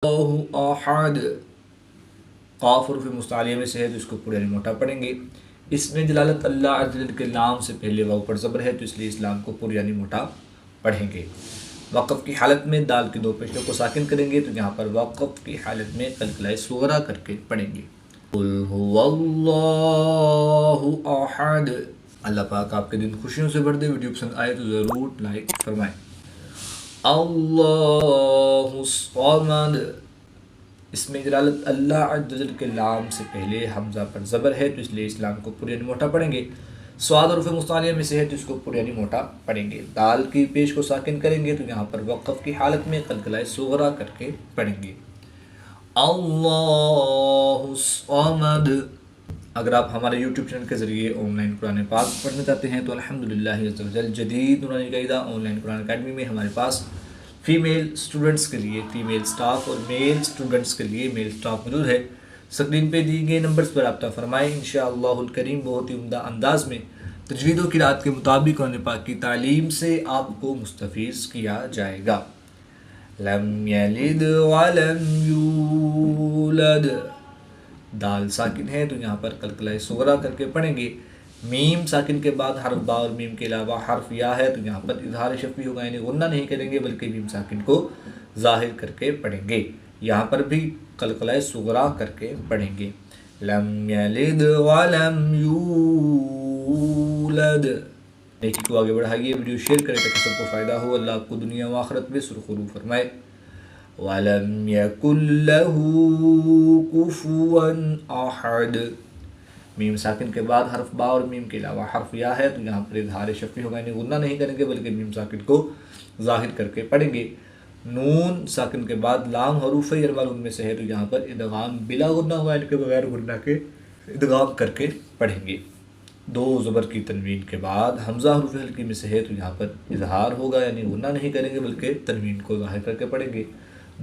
اللہ احد، قاف حروف مستعلیہ میں سے ہے تو اس کو پورا یعنی موٹا پڑھیں گے۔ اس میں جلالت اللہ عز و جل کے نام سے پہلے واو پر زبر ہے تو اس لیے اسلام کو پورا یعنی موٹا پڑھیں گے۔ وقف کی حالت میں دال کے دو پیشوں کو ساکن کریں گے تو یہاں پر وقف کی حالت میں قلقلہ صغریٰ کر کے پڑھیں گے۔ قل هو اللہ احد۔ اللہ پاک آپ کے دن خوشیوں سے بھر دے۔ ویڈیو پسند آئے تو ضرور لائک فرمائیں۔ اللہ الصمد، اس میں جلالت اللہ عز و جل کے نام سے پہلے حمزہ پر زبر ہے تو اس لیے اسلام کو پورا یعنی موٹا پڑھیں گے۔ صاد حروف مستعلیہ میں سے ہے تو اس کو پورا یعنی موٹا پڑھیں گے۔ دال کی پیش کو ساکن کریں گے تو یہاں پر وقف کی حالت میں قلقلہ صغریٰ کر کے پڑھیں گے۔ اللہ الصمد۔ اگر آپ ہمارے یوٹیوب چینل کے ذریعے آن لائن قرآن پاک پڑھنا چاہتے ہیں تو الحمدللہ عز و جل جدید نورانی قاعدہ آن لائن قرآن اکیڈمی میں ہمارے پاس فیمیل اسٹوڈنٹس کے لیے فیمیل سٹاف اور میل اسٹوڈنٹس کے لیے میل سٹاف موجود ہے۔ اسکرین پہ دی گئے نمبرز پر رابطہ فرمائیں۔ انشاءاللہ الکریم بہت ہی عمدہ انداز میں تجوید و قرات کے مطابق قرآن پاک کی تعلیم سے آپ کو مستفیض کیا جائے گا۔ لم یلد ولم یولد، دال ساکن ہے تو یہاں پر قلقلہ صغریٰ کر کے پڑھیں گے۔ میم ساکن کے بعد حرف با اور میم کے علاوہ حرف یا ہے تو یہاں پر اظہار شفوی ہوگا، یعنی غنہ نہیں کریں گے بلکہ میم ساکن کو ظاہر کر کے پڑھیں گے۔ یہاں پر بھی قلقلہ صغریٰ کر کے پڑھیں گے۔ لم یلد ولم یولد۔ نیکی کو آگے بڑھائیے، ویڈیو شیئر کریں تاکہ سب کو فائدہ ہو۔ اللہ آپ کو دنیا و آخرت میں سرخرو فرمائے۔ وَلَمْ يَكُنْ لَهُ كُفُوًا أَحَدٌ، میم ساکن کے بعد حرف با اور میم کے علاوہ حرف یا ہے تو یہاں پر اظہار شفوی ہوگا، یعنی غنہ نہیں کریں گے بلکہ میم ساکن کو ظاہر کر کے پڑھیں گے۔ نون ساکن کے بعد لام حروف اربع ان میں سے ہے تو یہاں پر ادغام بلا غنہ ہوا، یعنی کہ بغیر غنہ کے ادغام کر کے پڑھیں گے۔ دو زبر کی تنوین کے بعد حمزہ حروف ہلکی میں سے ہے تو یہاں پر اظہار ہوگا، یعنی غنہ نہیں کریں گے بلکہ تنوین کو ظاہر کر کے پڑھیں گے۔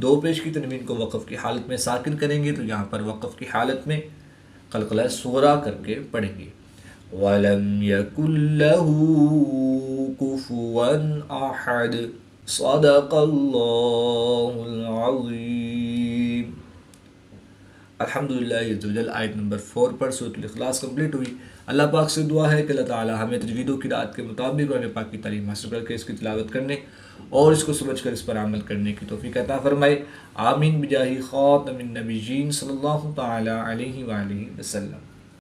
دو پیش کی تنوین کو وقف کی حالت میں ساکن کریں گے تو یہاں پر وقف کی حالت میں قلقلہ صغریٰ کر کے پڑھیں گے۔ وَلَمْ يَكُنْ لَهُ كُفُوًا أَحَدٌ۔ صدق اللہ العظیم۔ الحمدللہ عز و جل آیت نمبر 4 پر سورۃ الاخلاص کمپلیٹ ہوئی۔ اللہ پاک سے دعا ہے کہ اللہ تعالی ہمیں تجوید و قرات کے مطابق قرآن پاک کی تعلیم حاصل کر کے اس کی تلاوت کرنے اور اس کو سمجھ کر اس پر عمل کرنے کی توفیق عطا فرمائے۔ آمین بجاہ خاتم النبیین صلی اللہ تعالی علیہ وآلہ وسلم۔